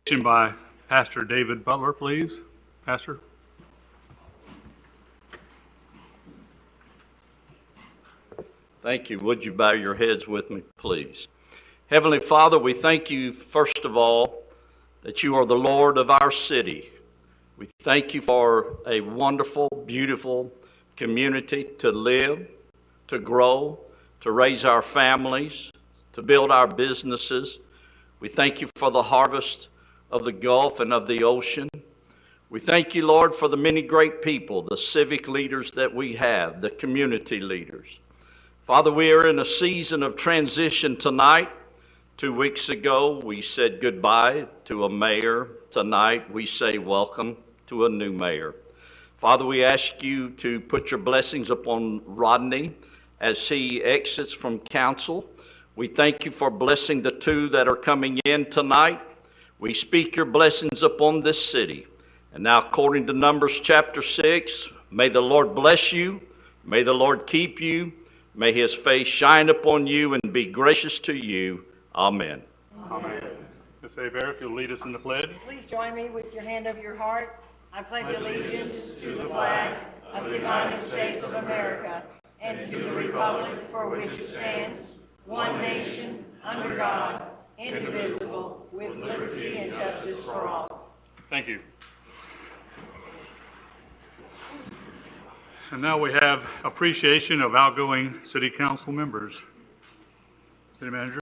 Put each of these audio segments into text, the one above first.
By Pastor David Butler, please. Pastor. Thank you. Would you bow your heads with me, please? Heavenly Father, we thank you, first of all, that you are the Lord of our city. We thank you for a wonderful, beautiful community to live, to grow, to raise our families, to build our businesses. We thank you for the harvest of the Gulf and of the ocean. We thank you, Lord, for the many great people, the civic leaders that we have, the community leaders. Father, we are in a season of transition tonight. 2 weeks ago, we said goodbye to a mayor. Tonight, we say welcome to a new mayor. Father, we ask you to put your blessings upon Rodney as he exits from council. We thank you for blessing the two that are coming in tonight. We speak your blessings upon this city. And now, according to Numbers chapter 6, may the Lord bless you. May the Lord keep you. May his face shine upon you and be gracious to you. Amen. Amen. Ms. Abear, if you'll lead us in the pledge. Please join me with your hand over your heart. I pledge allegiance to the flag of the United States of America and to the republic for which it stands, one nation, under God, indivisible, with liberty and justice for all. Thank you. And now we have appreciation of outgoing city council members. City manager.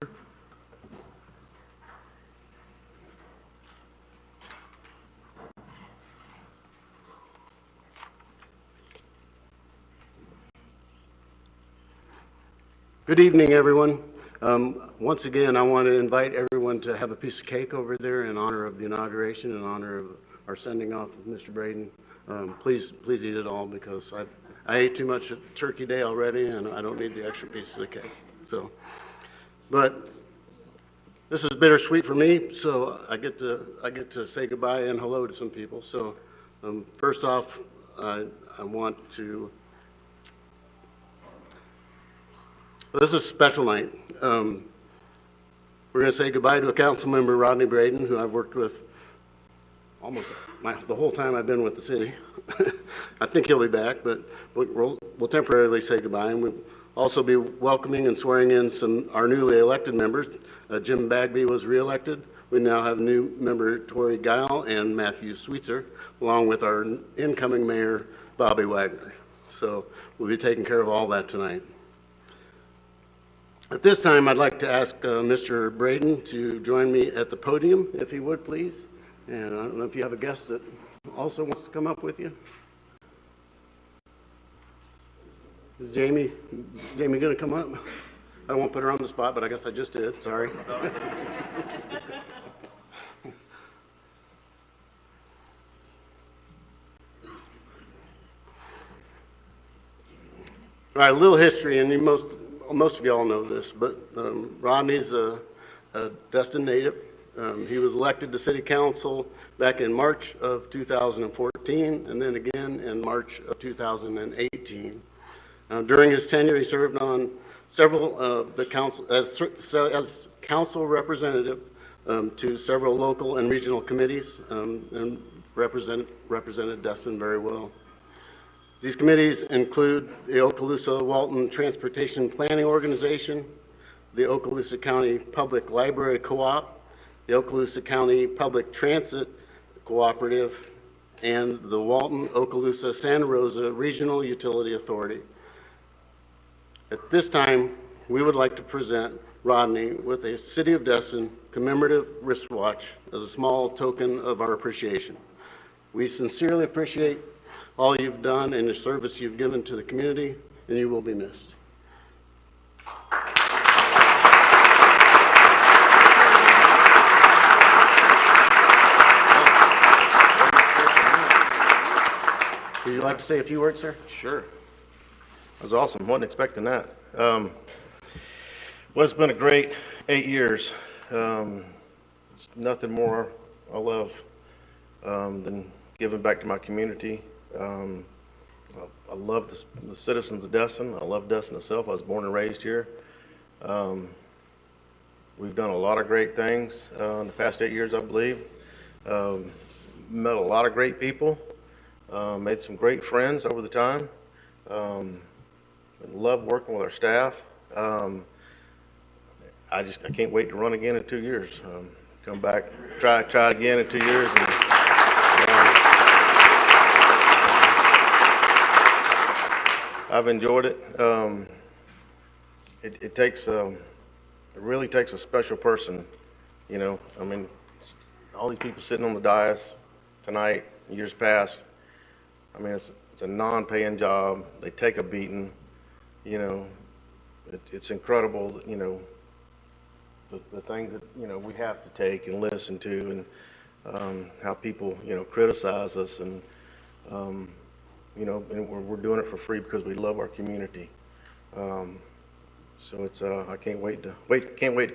Good evening, everyone. Once again, I want to invite everyone to have a piece of cake over there in honor of the inauguration, in honor of our sending off of Mr. Braden. Please eat it all, because I ate too much at Turkey Day already, and I don't need the extra piece of the cake. But this is bittersweet for me, so I get to say goodbye and hello to some people. So first off, I want to. This is a special night. We're going to say goodbye to a council member, Rodney Braden, who I've worked with almost the whole time I've been with the city. I think he'll be back, but we'll temporarily say goodbye. And we'll also be welcoming and swearing in our newly elected members. Jim Bagby was reelected. We now have new member Tori Geil and Matthew Sweetser, along with our incoming mayor, Bobby Wagner. So we'll be taking care of all that tonight. At this time, I'd like to ask Mr. Braden to join me at the podium, if he would, please. And I don't know if you have a guest that also wants to come up with you. Is Jamie going to come up? I won't put her on the spot, but I guess I just did. Sorry. All right, a little history, and most of you all know this, but Rodney's a Destin native. He was elected to city council back in March of 2014, and then again in March of 2018. During his tenure, he served on several of the council as council representative to several local and regional committees, and represented Destin very well. These committees include the Okaloosa-Walton Transportation Planning Organization, the Okaloosa County Public Library Co-op, the Okaloosa County Public Transit Cooperative, and the Walton-Okaloosa-Santa Rosa Regional Utility Authority. At this time, we would like to present Rodney with a City of Destin commemorative wristwatch as a small token of our appreciation. We sincerely appreciate all you've done and the service you've given to the community, and you will be missed. Would you like to say a few words, sir? Sure. That was awesome. Wasn't expecting that. Well, it's been a great 8 years. It's nothing more I love than giving back to my community. I love the citizens of Destin. I love Destin itself. I was born and raised here. We've done a lot of great things in the past 8 years, I believe. Met a lot of great people, made some great friends over the time. Love working with our staff. I can't wait to run again in 2 years. Come back, try again in 2 years. I've enjoyed it. It really takes a special person, you know. I mean, all these people sitting on the dais tonight, years past. I mean, it's a non-paying job. They take a beating, you know. It's incredible, you know, the things that, you know, we have to take and listen to, and how people, you know, criticize us, and you know, and we're doing it for free because we love our community. So it's I can't wait to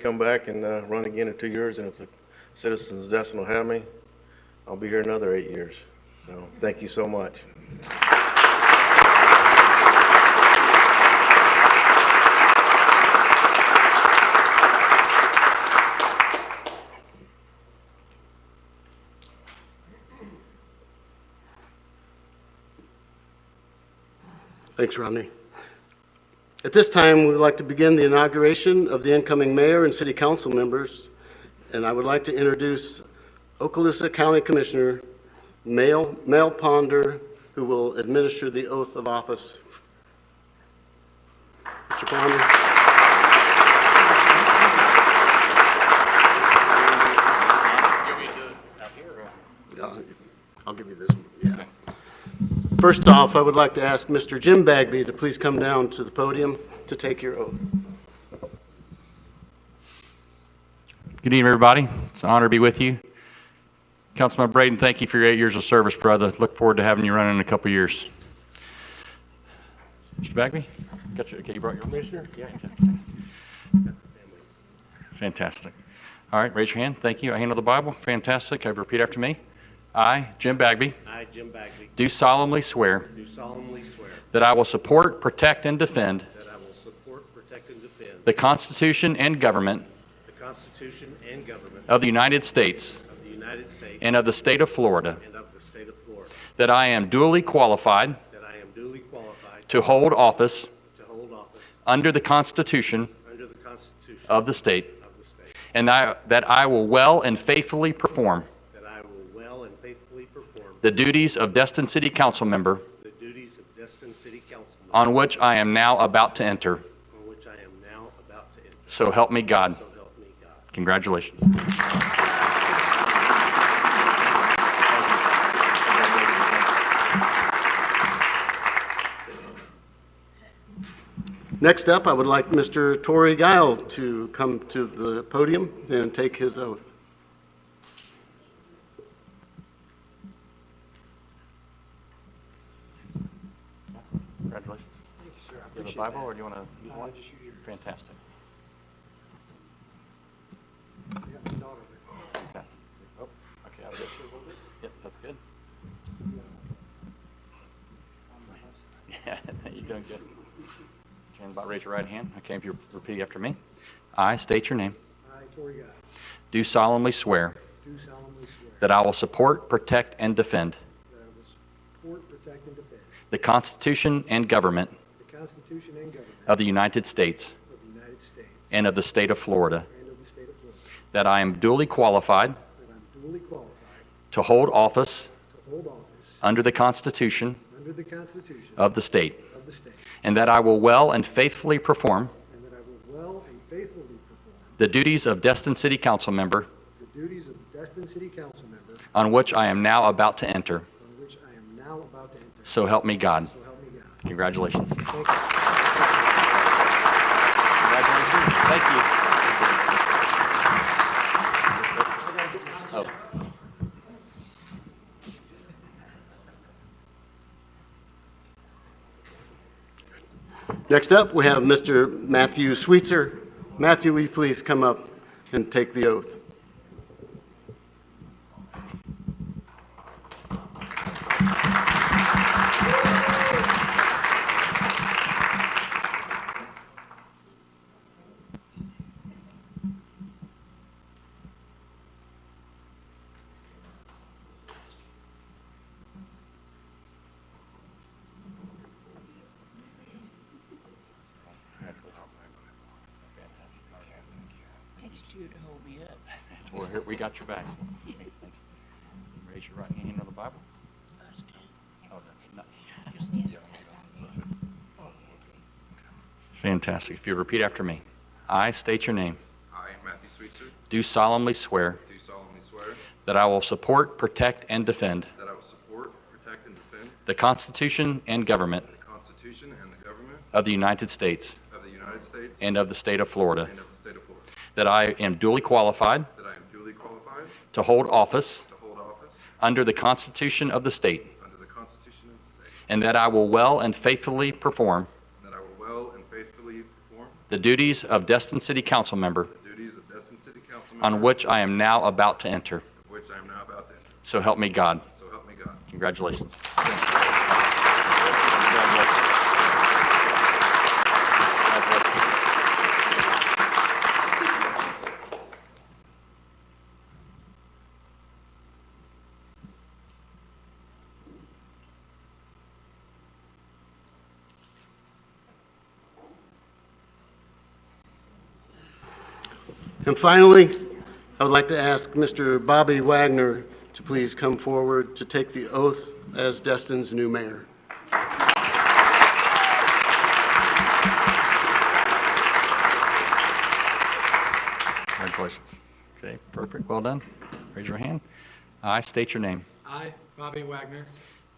come back and run again in 2 years, and if the citizens of Destin will have me, I'll be here another 8 years. So thank you so much. Thanks, Rodney. At this time, we would like to begin the inauguration of the incoming mayor and city council members, and I would like to introduce Okaloosa County Commissioner Mel Ponder, who will administer the oath of office. Mr. Ponder. Yeah, I'll give you this one. Yeah. First off, I would like to ask Mr. Jim Bagby to please come down to the podium to take your oath. Good evening, everybody. It's an honor to be with you. Councilman Braden, thank you for your 8 years of service, brother. Look forward to having you running in a couple years. Mr. Bagby, okay, you brought your commissioner? Yeah. Fantastic. All right, raise your hand. Thank you. I handle the Bible. Fantastic. Repeat after me. I, Jim Bagby, I, Jim Bagby, do solemnly swear do solemnly swear that I will support, protect, and defend that I will support, protect, and defend the Constitution and government the Constitution and government of the United States of the United States and of the state of Florida, and of the state of Florida, that I am duly qualified that I am duly qualified to hold office to hold office under the Constitution under the Constitution of the state, of the state, and that I will well and faithfully perform that I will well and faithfully perform the duties of Destin City Council member the duties of Destin City Council member on which I am now about to enter. on which I am now about to enter. So help me God. So help me God. Congratulations. Next up, I would like Mr. Torrey Guile to come to the podium and take his oath. Congratulations. Thank you, sir. I Do you have a Bible, or do you want to use one? Fantastic. Fantastic. Oh, okay, I'll get you. Yep, that's good. Yeah, you're doing good. Turn about, raise your right hand. Okay, if you repeat after me. I state your name. I, Torrey Guile, Do solemnly swear do solemnly swear that I will support, protect, and defend that I will support, protect, and defend the Constitution and government the Constitution and government of the United States of the United States and of the state of Florida, and of the state of Florida, that I am duly qualified that I am duly qualified to hold office to hold office under the Constitution under the Constitution of the state, of the state, and that I will well and faithfully perform and that I will well and faithfully perform the duties of Destin City Council member the duties of Destin City Council member on which I am now about to enter. on which I am now about to enter. So help me God. So help me God. Congratulations. Thank you. Congratulations. Thank you. Oh. Next up, we have Mr. Matthew Sweetser. Matthew, will you please come up and take the oath? you to hold me up. Well, here, we got your back. Thanks. Raise your right hand on the Bible. Oh, no. Fantastic. If you repeat after me. I state your name. I, Matthew Sweetser, Do solemnly swear do solemnly swear that I will support, protect, and defend that I will support, protect, and defend the Constitution and government the Constitution and the government of the United States of the United States and of the state of Florida, and of the state of Florida, that I am duly qualified that I am duly qualified to hold office to hold office under the Constitution of the state, under the Constitution of the state, and that I will well and faithfully perform and that I will well and faithfully perform the duties of Destin City Council member, the duties of Destin City Council member, on which I am now about to enter. of which I am now about to enter. So help me God. So help me God. Congratulations. And finally, I would like to ask Mr. Bobby Wagner to please come forward to take the oath as Destin's new mayor. Congratulations. Okay, perfect. Well done. Raise your hand. I state your name. I, Bobby Wagner,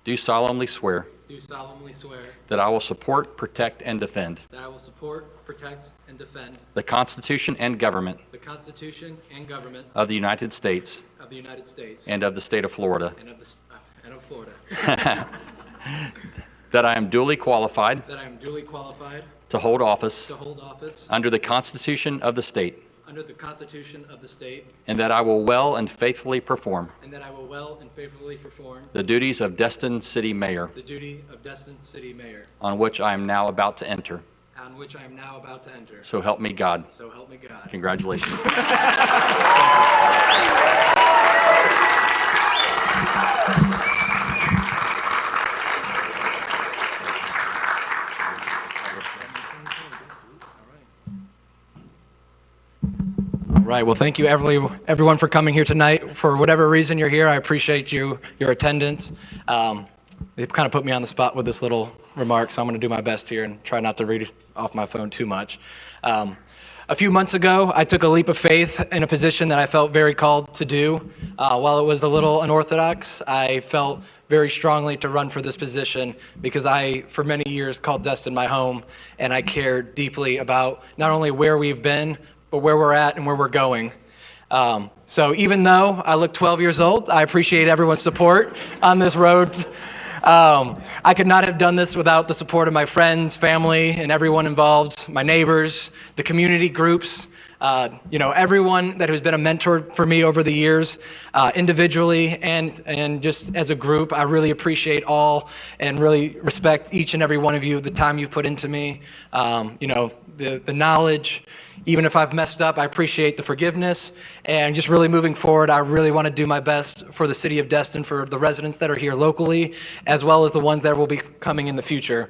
Do solemnly swear do solemnly swear that I will support, protect, and defend that I will support, protect, and defend the Constitution and government the Constitution and government of the United States of the United States and of the state of Florida, and of Florida, that I am duly qualified that I am duly qualified to hold office to hold office under the Constitution of the state, under the Constitution of the state, and that I will well and faithfully perform and that I will well and faithfully perform the duties of Destin City Mayor, the duty of Destin City Mayor, on which I am now about to enter. on which I am now about to enter. So help me God. So help me God. Congratulations. All right. Well, thank you, everyone, for coming here tonight. For whatever reason you're here, I appreciate your attendance. They've kind of put me on the spot with this little remark, so I'm going to do my best here and try not to read off my phone too much. A few months ago, I took a leap of faith in a position that I felt very called to do. While it was a little unorthodox, I felt very strongly to run for this position because I, for many years, called Destin my home, and I cared deeply about not only where we've been, but where we're at and where we're going. So even though I look 12 years old, I appreciate everyone's support on this road. I could not have done this without the support of my friends, family, and everyone involved, my neighbors, the community groups, everyone that has been a mentor for me over the years, individually and just as a group. I really appreciate all and really respect each and every one of you, the time you've put into me, the knowledge. Even if I've messed up, I appreciate the forgiveness. And just really moving forward, I really want to do my best for the city of Destin, for the residents that are here locally, as well as the ones that will be coming in the future.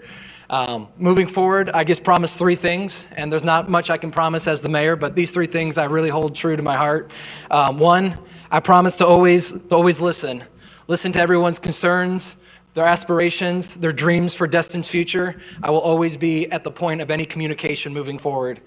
Moving forward, I just promised 3 things, and there's not much I can promise as the mayor, but these 3 things I really hold true to my heart. 1, I promise to always listen. Listen to everyone's concerns, their aspirations, their dreams for Destin's future. I will always be at the point of any communication moving forward.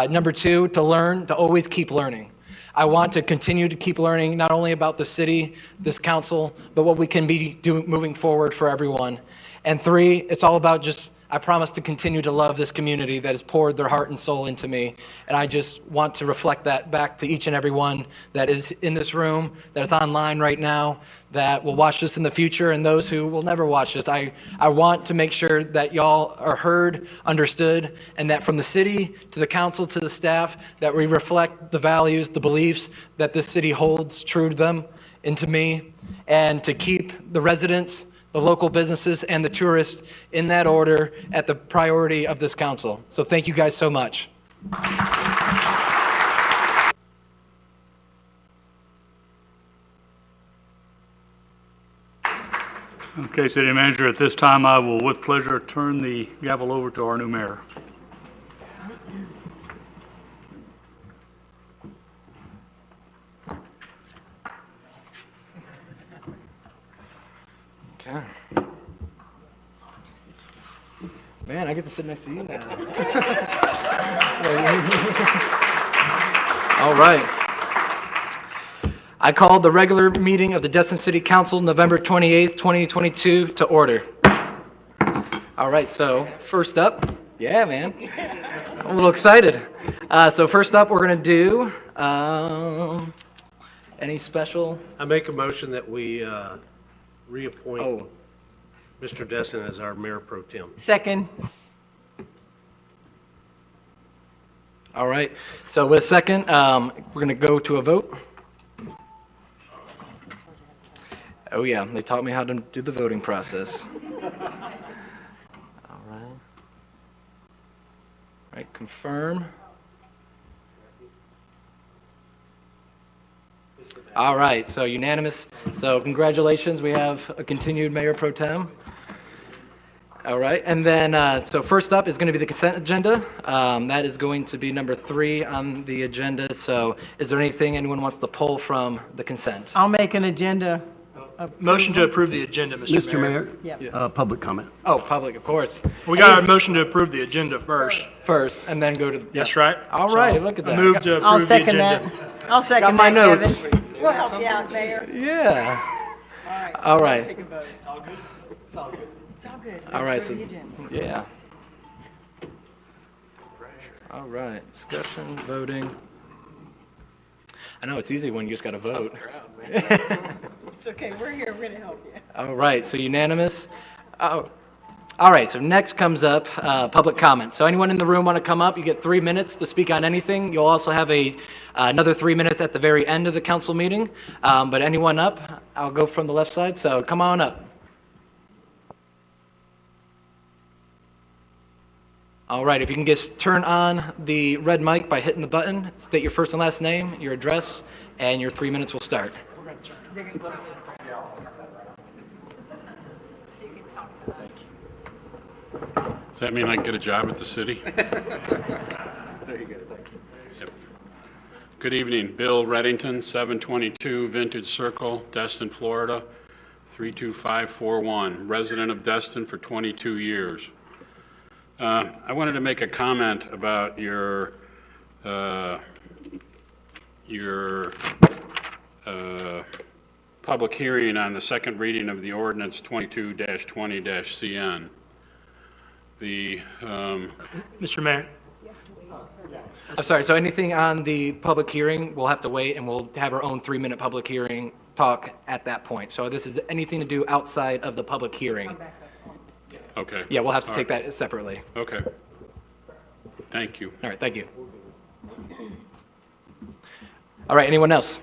Number 2, to learn, to always keep learning. I want to continue to keep learning not only about the city, this council, but what we can be doing moving forward for everyone. And 3, it's all about I promise to continue to love this community that has poured their heart and soul into me. And I just want to reflect that back to each and every one that is in this room, that is online right now, that will watch this in the future, and those who will never watch this. I want to make sure that y'all are heard, understood, and that from the city to the council to the staff, that we reflect the values, the beliefs that this city holds true to them, into me, and to keep the residents, the local businesses, and the tourists in that order at the priority of this council. So thank you guys so much. Okay, City Manager, at this time, I will with pleasure turn the gavel over to our new mayor. man, I get to sit next to you now. All right. I call the regular meeting of the Destin City Council, November 28th, 2022, to order. All right, so first up, yeah, man. I'm a little excited. So first up, we're going to do any special? I make a motion that we reappoint Oh, Mr. Destin as our mayor pro tem. Second. all right. So with second, we're going to go to a vote. Oh, yeah, they taught me how to do the voting process. All right. All right, confirm. All right, so unanimous. So congratulations, we have a continued mayor pro tem. All right, and then, so first up is going to be the consent agenda. That is going to be number 3 on the agenda. So is there anything anyone wants to pull from the consent? I'll make an agenda. Motion to approve the agenda, Mr. Mayor, Yeah. public comment. Oh, public, of course. We got a motion to approve the agenda first. First, and then go to. That's right. All right, look at that. I move to I'll approve the second that. agenda. I'll second Got my that, notes. Kevin. We'll help you out, Mayor. Yeah. All All right. Take a vote. It's all good? It's all good. It's all good. All right, Approve so, the agenda. yeah. All right, discussion, voting. I know, it's easy when you just got to vote. It's okay, we're here, we're gonna help you. All right, so unanimous. Oh, all right, so next comes up public comment. So anyone in the room want to come up? You get 3 minutes to speak on anything. You'll also have another 3 minutes at the very end of the council meeting. But anyone up? I'll go from the left side, so come on up. All right, if you can just turn on the red mic by hitting the button, state your first and last name, your address, and your 3 minutes will start. Does that mean I can get a job at the city? Yep. Good evening, Bill Reddington, 722 Vintage Circle, Destin, Florida, 32541, resident of Destin for 22 years. I wanted to make a comment about your public hearing on the second reading of the ordinance 22-20-CN. Mr. Mayor, I'm sorry, so anything on the public hearing, we'll have to wait, and we'll have our own 3-minute public hearing talk at that point. So this is anything to do outside of the public hearing. Okay. Yeah, we'll have to take that separately. Okay. Thank you. All right, thank you. All right, anyone else?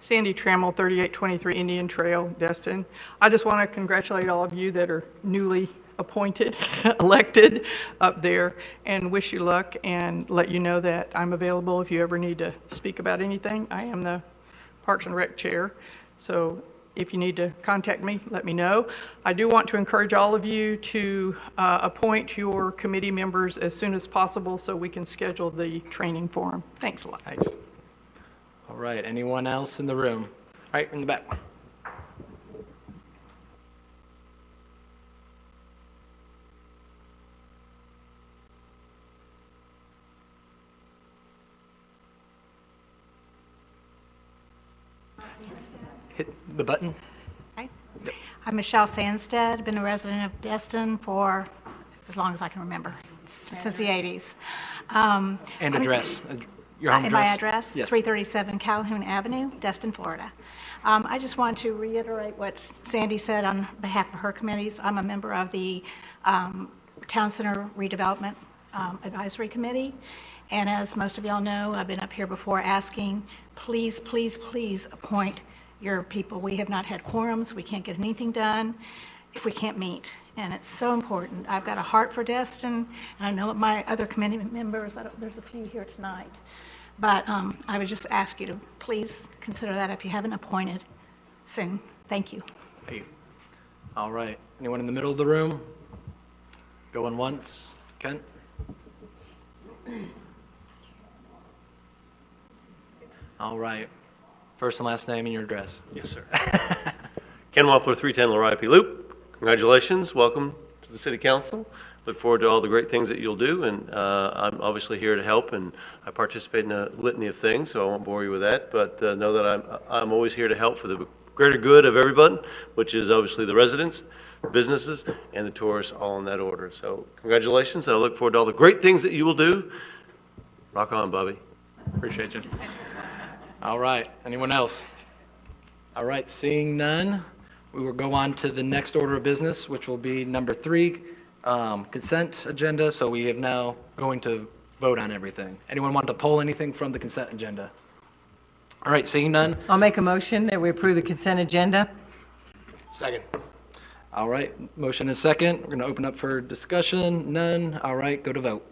Sandy Trammell, 3823 Indian Trail, Destin. I just want to congratulate all of you that are newly appointed, elected up there, and wish you luck and let you know that I'm available if you ever need to speak about anything. I am the Parks and Rec Chair, so if you need to contact me, let me know. I do want to encourage all of you to appoint your committee members as soon as possible so we can schedule the training for them. Thanks a lot. Thanks. All right, anyone else in the room? All right, in the back. Hit the button. Hi. I'm Michelle Sandstead, been a resident of Destin for as long as I can remember, since the 80s. And address, your home And address? my address, Yes. 337 Calhoun Avenue, Destin, Florida. I just want to reiterate what Sandy said on behalf of her committees. I'm a member of the Town Center Redevelopment Advisory Committee, and as most of y'all know, I've been up here before asking, please, please, please appoint your people. We have not had quorums, we can't get anything done if we can't meet, and it's so important. I've got a heart for Destin, and I know my other committee members, there's a few here tonight, but I would just ask you to please consider that if you haven't appointed soon. Thank you. Hey. All right, anyone in the middle of the room? Going once, Kent? All right, first and last name and your address. Yes, sir. Ken Wampler, 310 Laripi Loop. Congratulations, welcome to the City Council. Look forward to all the great things that you'll do, and I'm obviously here to help, and I participate in a litany of things, so I won't bore you with that, but know that I'm always here to help for the greater good of everyone, which is obviously the residents, businesses, and the tourists, all in that order. So congratulations, and I look forward to all the great things that you will do. Rock on, Bobby. Appreciate you. All right, anyone else? All right, seeing none, we will go on to the next order of business, which will be number 3, consent agenda. So we have now going to vote on everything. Anyone want to pull anything from the consent agenda? All right, seeing none. I'll make a motion that we approve the consent agenda. Second. All right, motion is second. We're going to open up for discussion. None. All right, go to vote.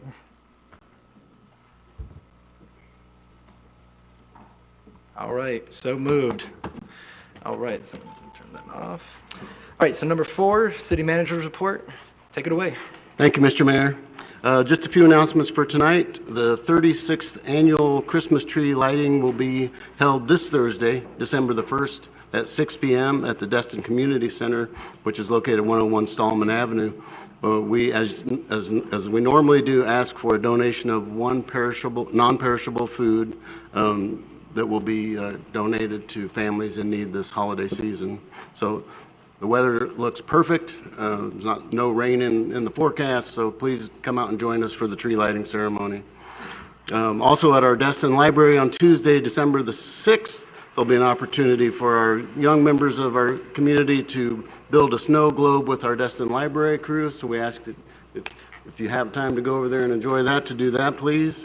All right, so moved. All right, so turn that off. All right, so number 4, city manager's report. Take it away. Thank you, Mr. Mayor. Just a few announcements for tonight. The 36th annual Christmas tree lighting will be held this Thursday, December the 1st, at 6 p.m. at the Destin Community Center, which is located at 101 Stallman Avenue. We, as we normally do, ask for a donation of one non-perishable food that will be donated to families in need this holiday season. So the weather looks perfect. There's no rain in the forecast, so please come out and join us for the tree lighting ceremony. Also at our Destin Library on Tuesday, December the 6th, there'll be an opportunity for our young members of our community to build a snow globe with our Destin Library crew. So we ask that if you have time to go over there and enjoy that, to do that, please.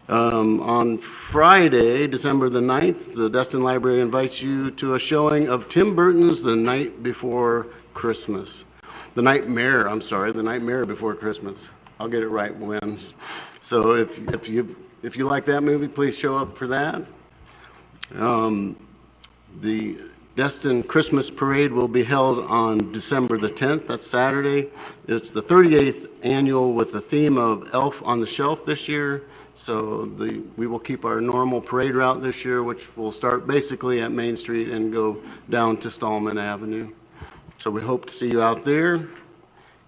On Friday, December the 9th, the Destin Library invites you to a showing of Tim Burton's The Night Before Christmas. The Nightmare Before Christmas. I'll get it right when. So if you like that movie, please show up for that. The Destin Christmas Parade will be held on December the 10th. That's Saturday. It's the 38th annual with the theme of Elf on the Shelf this year. So we will keep our normal parade route this year, which will start basically at Main Street and go down to Stallman Avenue. So we hope to see you out there.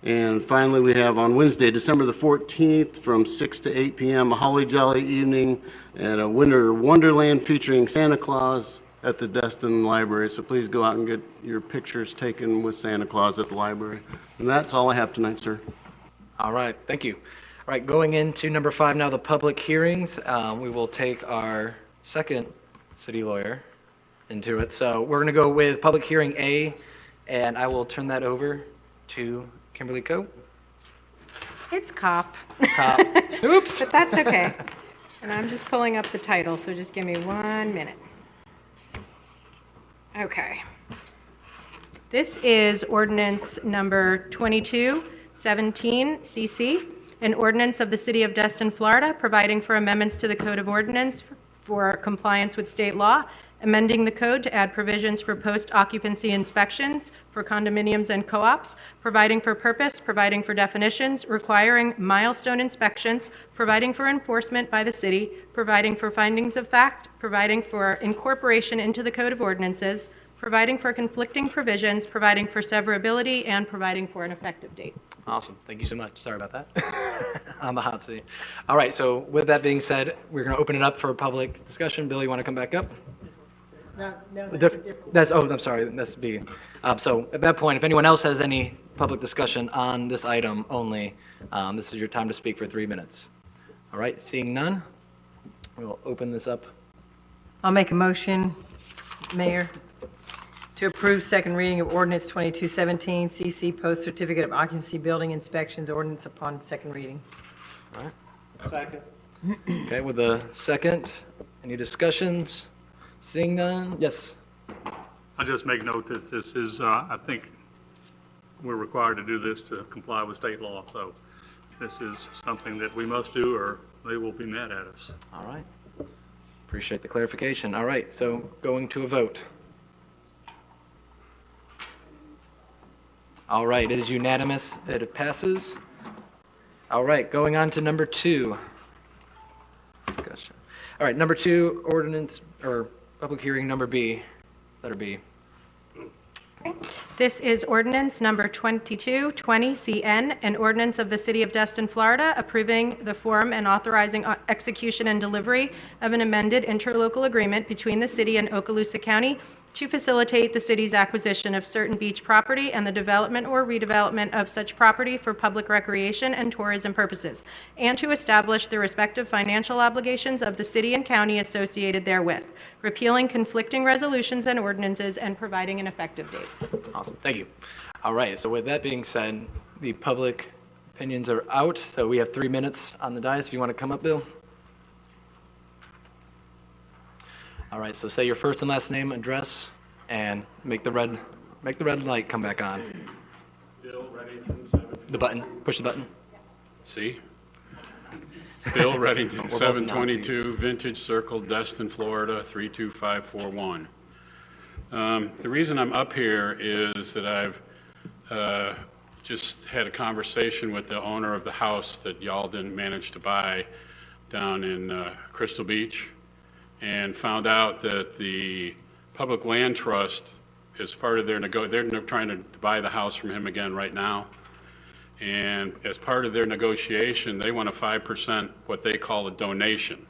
And finally, we have on Wednesday, December the 14th, from 6 to 8 p.m., a holly jolly evening at a winter wonderland featuring Santa Claus at the Destin Library. So please go out and get your pictures taken with Santa Claus at the library. And that's all I have tonight, sir. All right, thank you. All right, going into number 5 now, the public hearings. We will take our second city lawyer into it. So we're going to go with public hearing A, and I will turn that over to Kimberly Coe. It's COP. Cop. Oops. But that's okay. And I'm just pulling up the title, so just give me 1 minute. Okay. This is ordinance number 2217 CC, an ordinance of the City of Destin, Florida, providing for amendments to the Code of Ordinance for compliance with state law, amending the code to add provisions for post-occupancy inspections for condominiums and co-ops, providing for purpose, providing for definitions, requiring milestone inspections, providing for enforcement by the city, providing for findings of fact, providing for incorporation into the Code of Ordinances, providing for conflicting provisions, providing for severability, and providing for an effective date. Awesome. Thank you so much. Sorry about that. On the hot seat. All right, so with that being said, we're going to open it up for public discussion. Bill, you want to come back up? No, That's, oh, I'm sorry, that's B. So at that point, if anyone else has any public discussion on this item only, this is your time to speak for 3 minutes. All right, seeing none, we'll open this up. I'll make a motion, Mayor, to approve second reading of ordinance 2217 CC Post Certificate of Occupancy Building Inspections Ordinance upon second reading. All right. Second. Okay, with a second, any discussions? Seeing none, yes. I just make note that this is, I think we're required to do this to comply with state law, so this is something that we must do or they will be mad at us. All right. Appreciate the clarification. All right, so going to a vote. All right, it is unanimous. It passes. All right, going on to number 2. Discussion. All right, number 2, ordinance, or public hearing number B, letter B. This is ordinance number 2220CN, an ordinance of the City of Destin, Florida, approving the form and authorizing execution and delivery of an amended interlocal agreement between the city and Okaloosa County to facilitate the city's acquisition of certain beach property and the development or redevelopment of such property for public recreation and tourism purposes, and to establish the respective financial obligations of the city and county associated therewith, repealing conflicting resolutions and ordinances, and providing an effective date. Awesome, thank you. All right, so with that being said, the public opinions are out, so we have 3 minutes on the dais. If you want to come up, Bill? All right, so say your first and last name, address, and make the red light come back on. Bill Reddington, The button, push the button. See? Bill Reddington, We're both 722 Vintage Circle, Destin, Florida, 32541. The reason I'm up here is that I've just had a conversation with the owner of the house that y'all didn't manage to buy down in Crystal Beach, and found out that the Public Land Trust is part of their they're trying to buy the house from him again right now. And as part of their negotiation, they want a 5% what they call a donation.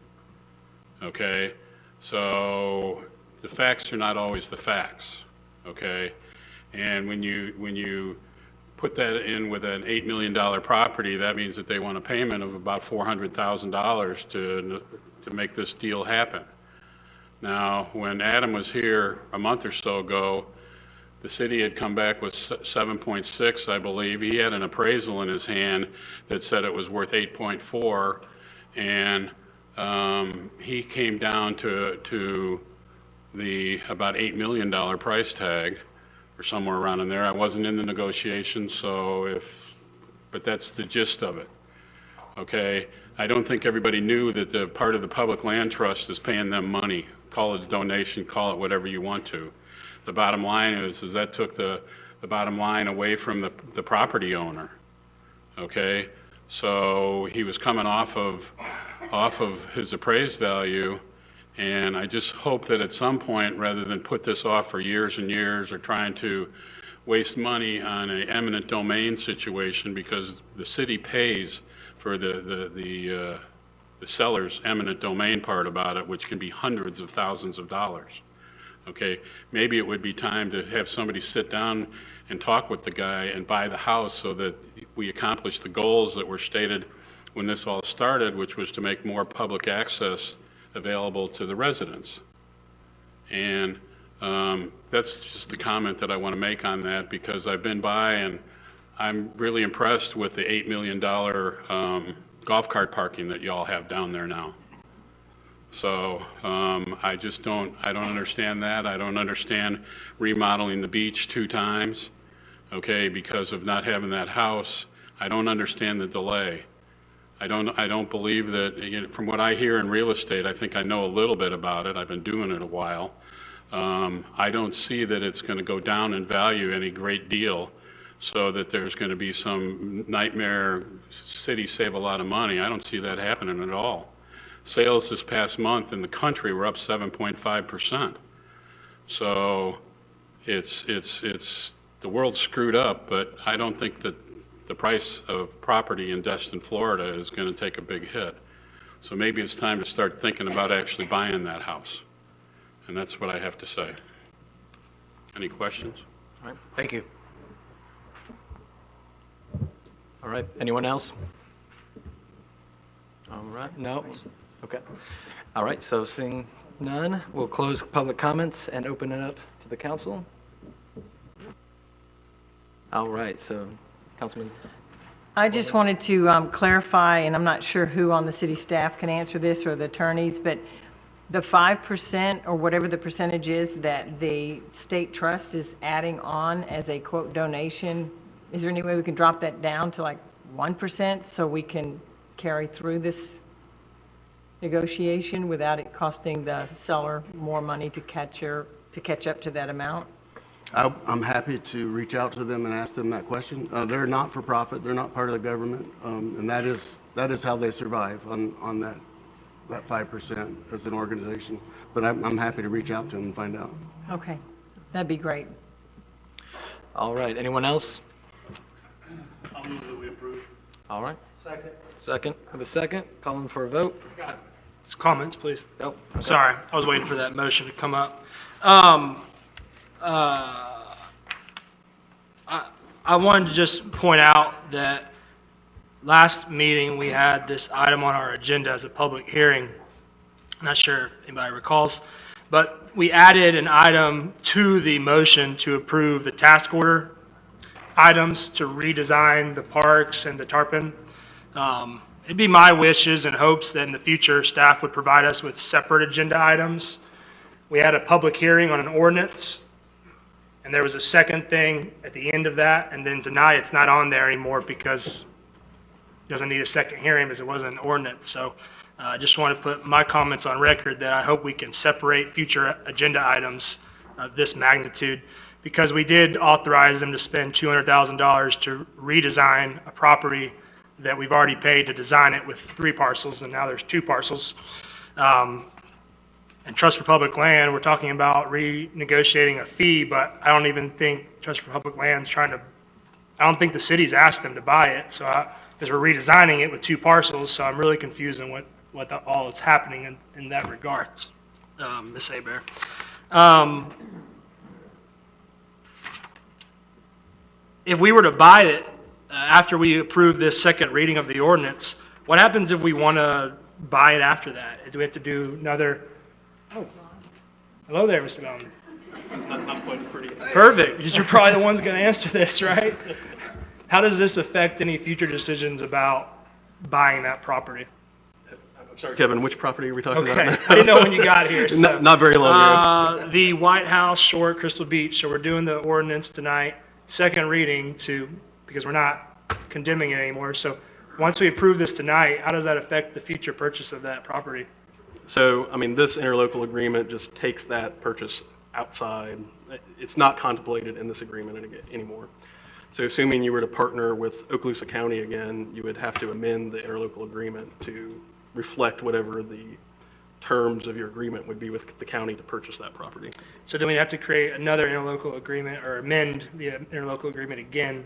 Okay? So the facts are not always the facts. Okay? And when you put that in with an $8 million property, that means that they want a payment of about $400,000 to make this deal happen. Now, when Adam was here a month or so ago, the city had come back with 7.6, I believe. He had an appraisal in his hand that said it was worth 8.4, and he came down to the about $8 million price tag, or somewhere around in there. I wasn't in the negotiations, but that's the gist of it. Okay, I don't think everybody knew that the part of the Public Land Trust is paying them money. Call it a donation, call it whatever you want to. The bottom line is that took the bottom line away from the property owner. Okay, so he was coming off of his appraised value, and I just hope that at some point, rather than put this off for years and years or trying to waste money on an eminent domain situation, because the city pays for the seller's eminent domain part about it, which can be hundreds of thousands of dollars. Okay, maybe it would be time to have somebody sit down and talk with the guy and buy the house so that we accomplish the goals that were stated when this all started, which was to make more public access available to the residents. And that's just the comment that I want to make on that, because I've been by and I'm really impressed with the $8 million golf cart parking that y'all have down there now. So I don't understand that. I don't understand remodeling the beach 2 times, okay, because of not having that house. I don't understand the delay. I don't believe that, you know, from what I hear in real estate, I think I know a little bit about it. I've been doing it a while. I don't see that it's going to go down in value any great deal, so that there's going to be some nightmare city save a lot of money. I don't see that happening at all. Sales this past month in the country were up 7.5%. So it's the world's screwed up, but I don't think that the price of property in Destin, Florida is going to take a big hit. So maybe it's time to start thinking about actually buying that house. And that's what I have to say. Any questions? All right, thank you. All right, anyone else? All right, no? Okay. All right, so seeing none, we'll close public comments and open it up to the council. All right, so Councilman. I just wanted to clarify, and I'm not sure who on the city staff can answer this or the attorneys, but the 5% or whatever the percentage is that the state trust is adding on as a quote donation, is there any way we can drop that down to like 1% so we can carry through this negotiation without it costing the seller more money to catch up to that amount? I'm happy to reach out to them and ask them that question. They're not for profit. They're not part of the government, and that is how they survive on that 5% as an organization. But I'm happy to reach out to them and find out. Okay, that'd be great. All right, anyone else? I'll move that we approve. All right, Second. second, have a second, calling for a vote. Just comments, please. Oh, okay. Sorry, I was waiting for that motion to come up. I wanted to just point out that last meeting, we had this item on our agenda as a public hearing. Not sure if anybody recalls, but we added an item to the motion to approve the task order items to redesign the parks and the tarpon. It'd be my wishes and hopes that in the future, staff would provide us with separate agenda items. We had a public hearing on an ordinance, and there was a second thing at the end of that, and then tonight it's not on there anymore because it doesn't need a second hearing because it wasn't an ordinance. So I just want to put my comments on record that I hope we can separate future agenda items of this magnitude, because we did authorize them to spend $200,000 to redesign a property that we've already paid to design it with 3 parcels, and now there's 2 parcels. And Trust for Public Land, we're talking about renegotiating a fee, but I don't even think Trust for Public Land's I don't think the city's asked them to buy it, so because we're redesigning it with 2 parcels, so I'm really confused on what all is happening in that regards, Ms. Hebert. If we were to buy it, after we approve this second reading of the ordinance, what happens if we want to buy it after that? Do we have to do another? Oh, hello there, Mr. Bellman. I'm quite pretty. Perfect, because you're probably the ones going to answer this, right? How does this affect any future decisions about buying that property? I'm sorry, Kevin, which property are we talking about? Okay, I didn't know when you got here. So, Not very long ago. The White House, Shore, Crystal Beach, so we're doing the ordinance tonight, second reading because we're not condemning it anymore. So once we approve this tonight, how does that affect the future purchase of that property? So, I mean, this interlocal agreement just takes that purchase outside. It's not contemplated in this agreement anymore. So assuming you were to partner with Okaloosa County again, you would have to amend the interlocal agreement to reflect whatever the terms of your agreement would be with the county to purchase that property. So do we have to create another interlocal agreement or amend the interlocal agreement again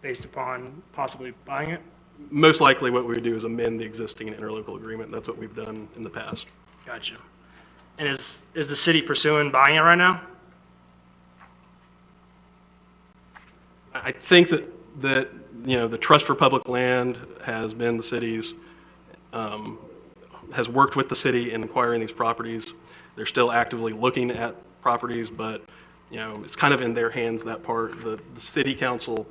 based upon possibly buying it? Most likely what we would do is amend the existing interlocal agreement. That's what we've done in the past. Gotcha. And is the city pursuing buying it right now? I think that the Trust for Public Land has been the city's, has worked with the city in acquiring these properties. They're still actively looking at properties, but it's kind of in their hands, that part. The city council,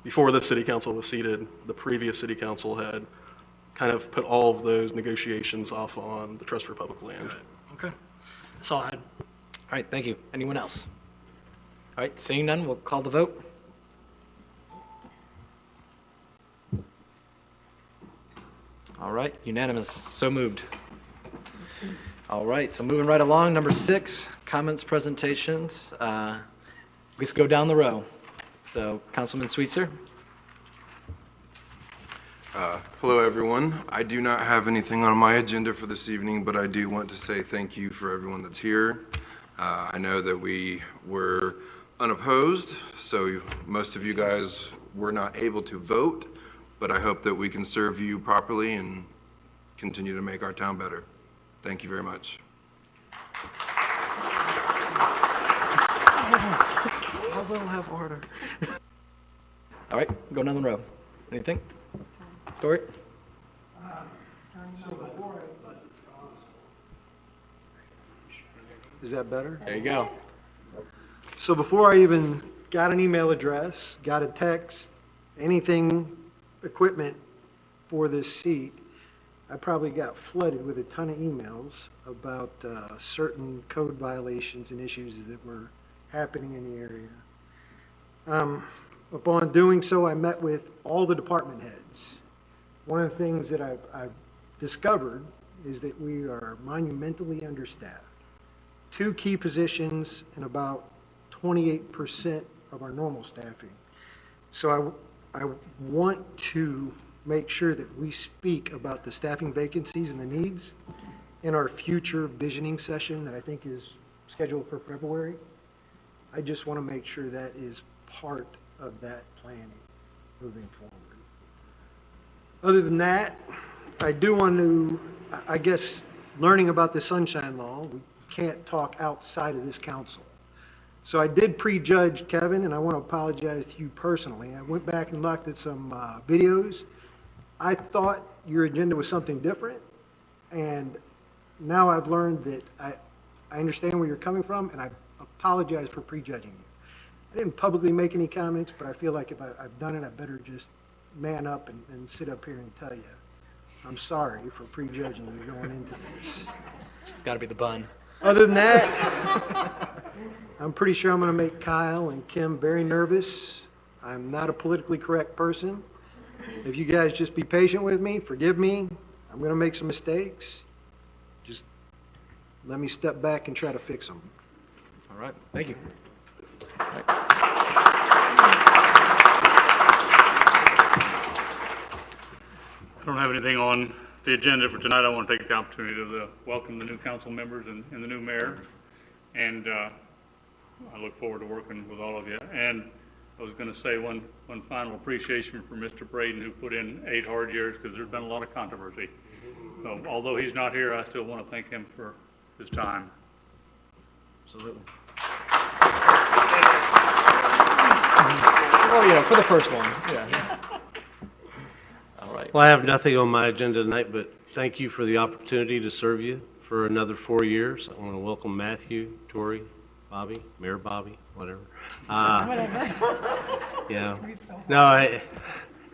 before the city council was seated, the previous city council had kind of put all of those negotiations off on the Trust for Public Land. Okay. That's all I had. All right, thank you. Anyone else? All right, seeing none, we'll call the vote. All right, unanimous, so moved. All right, so moving right along, number 6, comments, presentations. Let's go down the row. So, Councilman Sweetser. Hello, everyone. I do not have anything on my agenda for this evening, but I do want to say thank you for everyone that's here. I know that we were unopposed, so most of you guys were not able to vote, but I hope that we can serve you properly and continue to make our town better. Thank you very much. I will have order. All right, go down the row. Anything? Dory? Is that better? There you go. So before I even got an email address, got a text, anything, equipment for this seat, I probably got flooded with a ton of emails about certain code violations and issues that were happening in the area. Upon doing so, I met with all the department heads. One of the things that I've discovered is that we are monumentally understaffed. 2 key positions and about 28% of our normal staffing. So I want to make sure that we speak about the staffing vacancies and the needs in our future visioning session that I think is scheduled for February. I just want to make sure that is part of that planning moving forward. Other than that, I do want to, I guess, learning about the Sunshine Law, we can't talk outside of this council. So I did prejudge Kevin, and I want to apologize to you personally. I went back and looked at some videos. I thought your agenda was something different, and now I've learned that I understand where you're coming from, and I apologize for prejudging you. I didn't publicly make any comments, but I feel like if I've done it, I better just man up and sit up here and tell you, I'm sorry for prejudging you going into this. It's got to be the bun. Other than that, I'm pretty sure I'm going to make Kyle and Kim very nervous. I'm not a politically correct person. If you guys just be patient with me, forgive me, I'm going to make some mistakes. Just let me step back and try to fix them. All right, thank you. I don't have anything on the agenda for tonight. I want to take the opportunity to welcome the new council members and the new mayor. And I look forward to working with all of you. And I was going to say one final appreciation for Mr. Braden, who put in 8 hard years, because there's been a lot of controversy. So although he's not here, I still want to thank him for his time. Absolutely. Oh, yeah, for the first one, yeah. All right. Well, I have nothing on my agenda tonight, but thank you for the opportunity to serve you for another 4 years. I want to welcome Matthew, Tori, Bobby, Mayor Bobby, whatever. Yeah. No,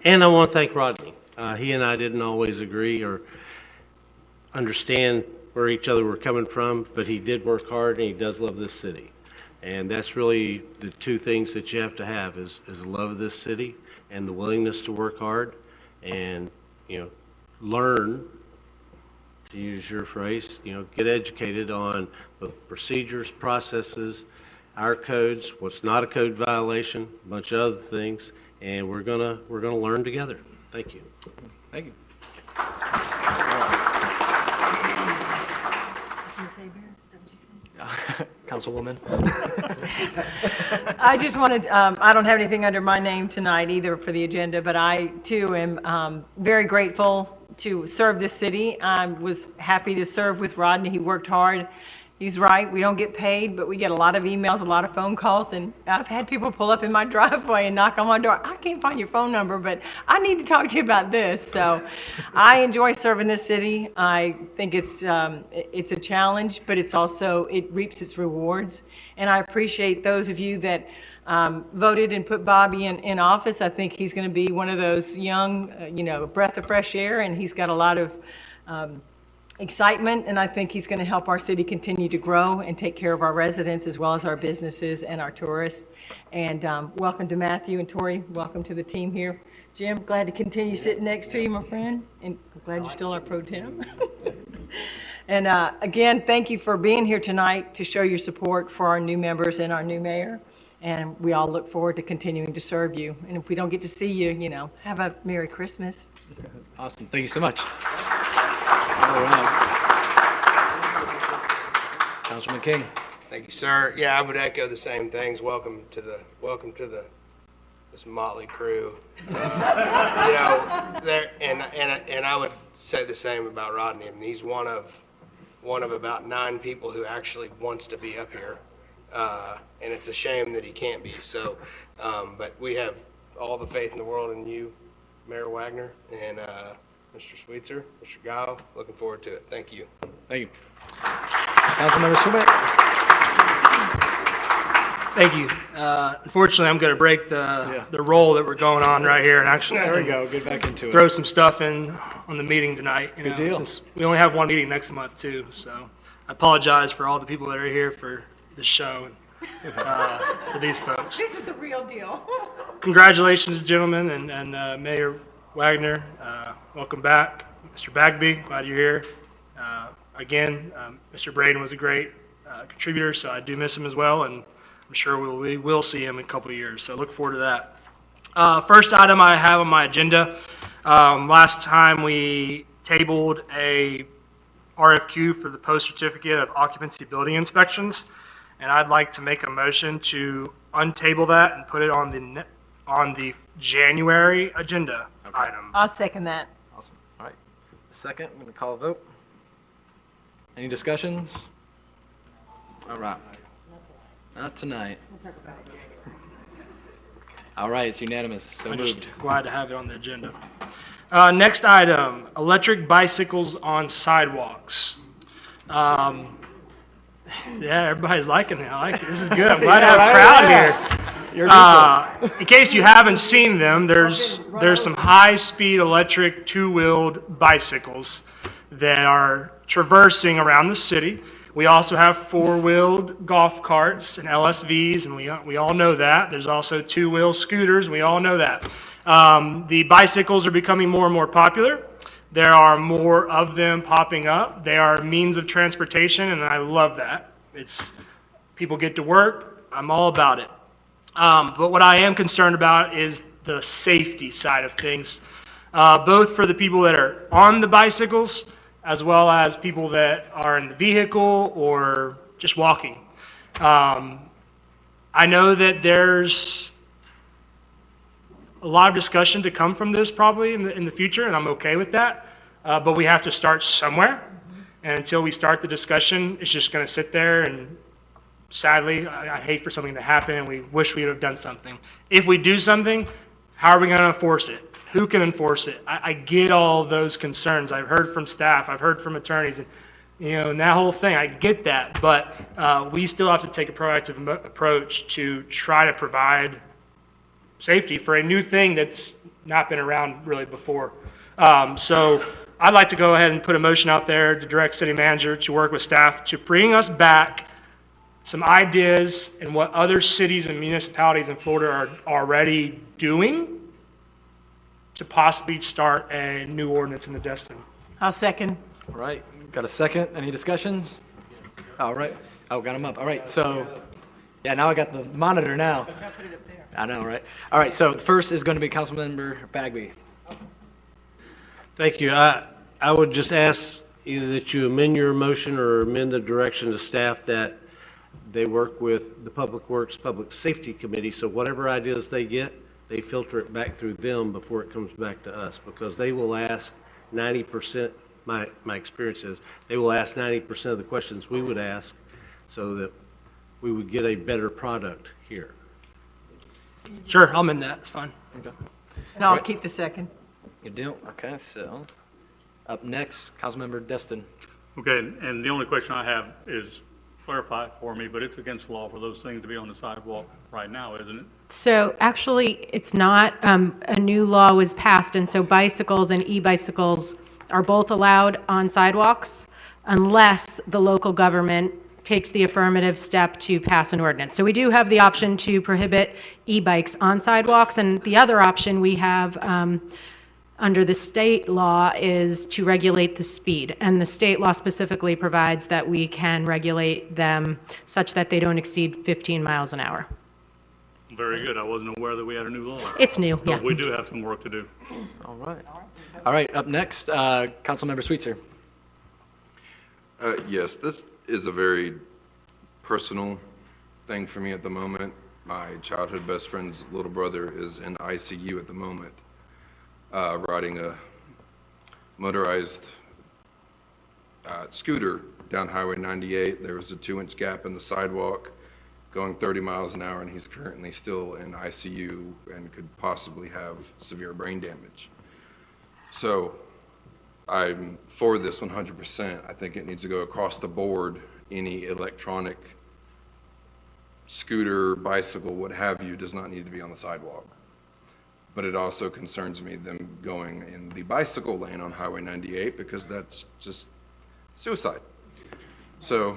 and I want to thank Rodney. He and I didn't always agree or understand where each other were coming from, but he did work hard and he does love this city. And that's really the 2 things that you have to have is a love of this city and the willingness to work hard and, learn, to use your phrase, get educated on both procedures, processes, our codes, what's not a code violation, a bunch of other things, and we're gonna learn together. Thank you. Thank you. Councilwoman. I just wanted, I don't have anything under my name tonight either for the agenda, but I too am very grateful to serve this city. I was happy to serve with Rodney. He worked hard. He's right, we don't get paid, but we get a lot of emails, a lot of phone calls, and I've had people pull up in my driveway and knock on my door. I can't find your phone number, but I need to talk to you about this. So I enjoy serving this city. I think it's a challenge, but it's also, it reaps its rewards. And I appreciate those of you that voted and put Bobby in office. I think he's going to be one of those young, breath of fresh air, and he's got a lot of excitement, and I think he's going to help our city continue to grow and take care of our residents as well as our businesses and our tourists. And welcome to Matthew and Tori. Welcome to the team here. Jim, glad to continue sitting next to you, my friend, and I'm glad you're still our pro tem. And again, thank you for being here tonight to show your support for our new members and our new mayor. And we all look forward to continuing to serve you. And if we don't get to see you, have a Merry Christmas. Awesome. Thank you so much. Councilman King. Thank you, sir. Yeah, I would echo the same things. Welcome to this motley crew. There and I would say the same about Rodney. I mean, he's one of about 9 people who actually wants to be up here, and it's a shame that he can't be. So, but we have all the faith in the world in you, Mayor Wagner, and Mr. Sweetser, Mr. Gile. Looking forward to it. Thank you. Thank you. Councilmember Schubert. Thank you. Unfortunately, I'm going to break the roll that we're going on right here and actually There we go. Get back into it. throw some stuff in on the meeting tonight. Good deal. Since we only have one meeting next month too, so I apologize for all the people that are here for this show and for these folks. This is the real deal. Congratulations, gentlemen, and Mayor Wagner. Welcome back. Mr. Bagby, glad you're here. Again, Mr. Braden was a great contributor, so I do miss him as well, and I'm sure we will see him in a couple of years, so look forward to that. First item I have on my agenda, last time we tabled a RFQ for the post-certificate of occupancy building inspections, and I'd like to make a motion to untable that and put it on the January agenda item. I'll second that. Awesome. All right. Second, I'm going to call a vote. Any discussions? All right. Not tonight. All right, it's unanimous. So I'm moved. just glad to have it on the agenda. Next item, electric bicycles on sidewalks. Yeah, everybody's liking it. I like it. This is good. I'm glad to have a crowd here. In case you haven't seen them, there's some high-speed electric two-wheeled bicycles that are traversing around the city. We also have four-wheeled golf carts and LSVs, and we all know that. There's also two-wheel scooters. We all know that. The bicycles are becoming more and more popular. There are more of them popping up. They are means of transportation, and I love that. People get to work. I'm all about it. But what I am concerned about is the safety side of things, both for the people that are on the bicycles as well as people that are in the vehicle or just walking. I know that there's a lot of discussion to come from this probably in the future, and I'm okay with that. But we have to start somewhere. And until we start the discussion, it's just going to sit there. And sadly, I hate for something to happen, and we wish we would have done something. If we do something, how are we going to enforce it? Who can enforce it? I get all those concerns. I've heard from staff. I've heard from attorneys. And that whole thing, I get that. But we still have to take a proactive approach to try to provide safety for a new thing that's not been around really before. So I'd like to go ahead and put a motion out there to direct city manager to work with staff to bring us back some ideas and what other cities and municipalities in Florida are already doing to possibly start a new ordinance in the Destin. I'll second. All right, got a second. Any discussions? All right. Oh, got them up. All right, so, yeah, now I got the monitor now. I know, right? All right, so the first is going to be Councilmember Bagby. Thank you. I would just ask either that you amend your motion or amend the direction to staff that they work with the Public Works, Public Safety Committee, so whatever ideas they get, they filter it back through them before it comes back to us, because they will ask 90%, my experience is, they will ask 90% of the questions we would ask so that we would get a better product here. Sure, I'll amend that. It's fine. Okay. And I'll Right. keep the second. Good deal. Okay, so up next, Councilmember Destin. Okay, and the only question I have is clarify for me, but it's against the law for those things to be on the sidewalk right now, isn't it? So actually, it's not. A new law was passed, and so bicycles and e-bicycles are both allowed on sidewalks unless the local government takes the affirmative step to pass an ordinance. So we do have the option to prohibit e-bikes on sidewalks, and the other option we have under the state law is to regulate the speed. And the state law specifically provides that we can regulate them such that they don't exceed 15 miles an hour. Very good. I wasn't aware that we had a new law. It's new, So yeah. we do have some work to do. All right. All right, up next, Councilmember Sweetser. Yes, this is a very personal thing for me at the moment. My childhood best friend's little brother is in ICU at the moment, riding a motorized scooter down Highway 98. There was a 2-inch gap in the sidewalk going 30 miles an hour, and he's currently still in ICU and could possibly have severe brain damage. So I'm for this 100%. I think it needs to go across the board. Any electronic scooter, bicycle, what have you, does not need to be on the sidewalk. But it also concerns me them going in the bicycle lane on Highway 98 because that's just suicide. So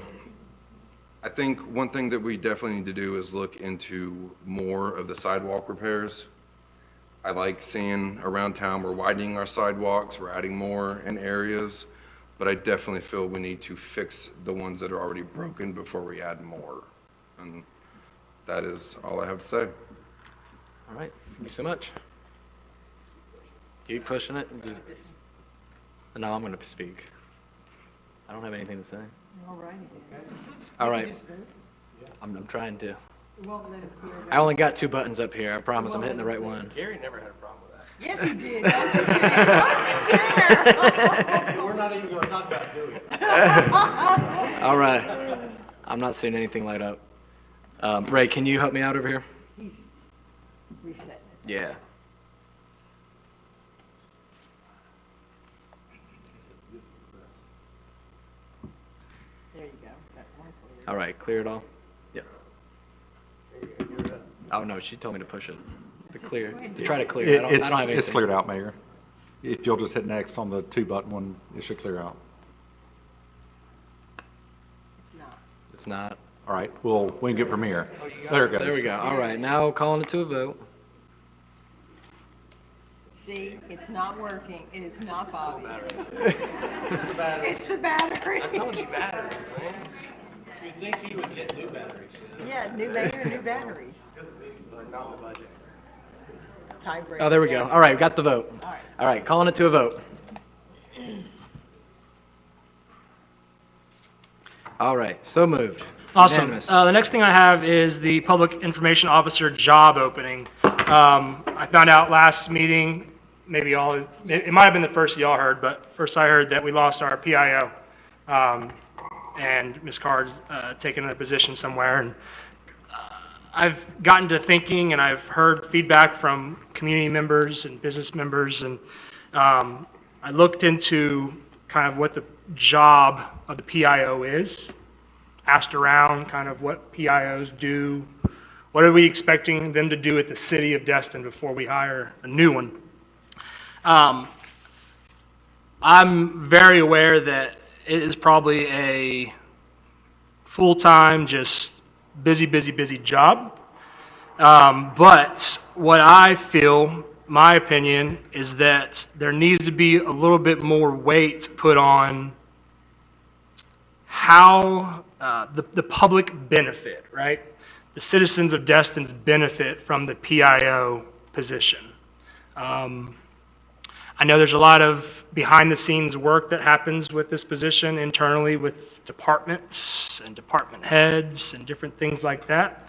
I think one thing that we definitely need to do is look into more of the sidewalk repairs. I like seeing around town we're widening our sidewalks, we're adding more in areas, but I definitely feel we need to fix the ones that are already broken before we add more. And that is all I have to say. All right, thank you so much. Keep pushing it. No, I'm going to speak. I don't have anything to say. All righty. All right. I'm trying to. I only got 2 buttons up here. I promise I'm hitting the right one. Gary never had a problem with that. Yes, he did. Don't you dare. Don't you dare. We're not even going to talk about doing it. All right. I'm not seeing anything light up. Ray, can you help me out over here? He's resetting it. Yeah. There you go. Got one for you. All right, clear it all? Yep. Oh, no, she told me to push it. To clear, to try to clear. I don't have anything. It's cleared out, Mayor. If you'll just hit next on the 2-button one, it should clear out. It's not. It's not. All right, we can get from here. There it goes. There we go. All right, now calling it to a vote. See, it's not working. It is not Bobby. It's the battery. It's the battery. I told you batteries, man. You'd think he would get new batteries. Yeah, new mayor, new batteries. But not the budget. Tiebreaker. Oh, there we go. All right, we got the vote. All right. All right, calling it to a vote. All right, so moved. Awesome. Unanimous. The next thing I have is the Public Information Officer job opening. I found out last meeting, maybe it might have been the first y'all heard, but first I heard that we lost our PIO. And Ms. Card's taken a position somewhere. And I've gotten to thinking, and I've heard feedback from community members and business members, and I looked into kind of what the job of the PIO is, asked around kind of what PIOs do, what are we expecting them to do at the city of Destin before we hire a new one. I'm very aware that it is probably a full-time, just busy job. But what I feel, my opinion, is that there needs to be a little bit more weight put on how the public benefit, right? The citizens of Destin's benefit from the PIO position. I know there's a lot of behind-the-scenes work that happens with this position internally with departments and department heads and different things like that.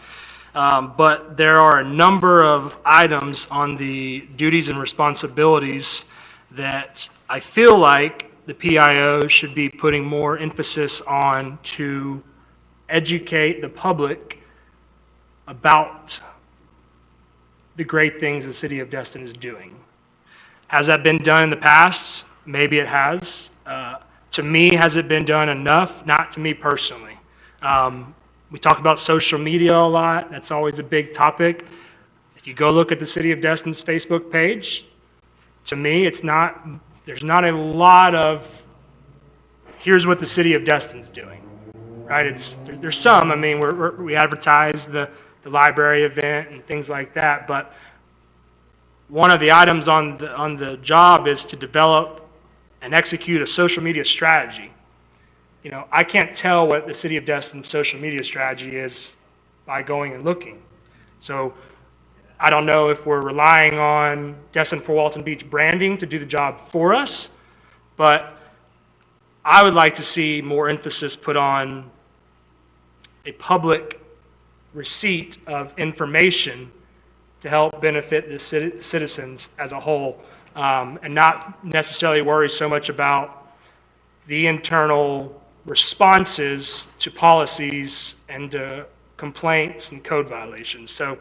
But there are a number of items on the duties and responsibilities that I feel like the PIO should be putting more emphasis on to educate the public about the great things the city of Destin is doing. Has that been done in the past? Maybe it has. To me, has it been done enough? Not to me personally. We talk about social media a lot. That's always a big topic. If you go look at the City of Destin's Facebook page, to me, there's not a lot of, here's what the City of Destin's doing, right? There's some, I mean, we advertise the library event and things like that, but one of the items on the job is to develop and execute a social media strategy. You know, I can't tell what the City of Destin's social media strategy is by going and looking. So I don't know if we're relying on Destin for Walton Beach branding to do the job for us, but I would like to see more emphasis put on a public receipt of information to help benefit the citizens as a whole, and not necessarily worry so much about the internal responses to policies and complaints and code violations. So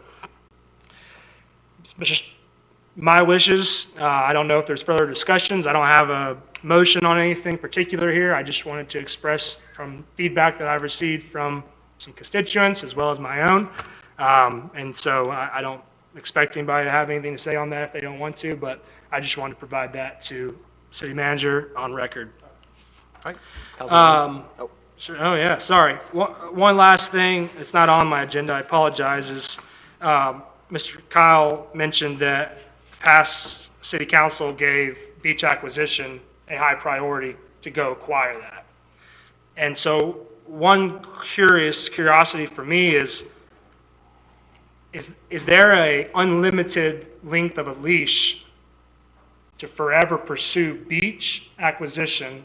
it's just my wishes. I don't know if there's further discussions. I don't have a motion on anything particular here. I just wanted to express from feedback that I've received from some constituents as well as my own. And so I don't expect anybody to have anything to say on that if they don't want to, but I just wanted to provide that to city manager on record. All right. Sure. Oh, yeah, sorry. One last thing, it's not on my agenda, I apologize, is Mr. Kyle mentioned that past city council gave beach acquisition a high priority to go acquire that. And so one curiosity for me is there a unlimited length of a leash to forever pursue beach acquisition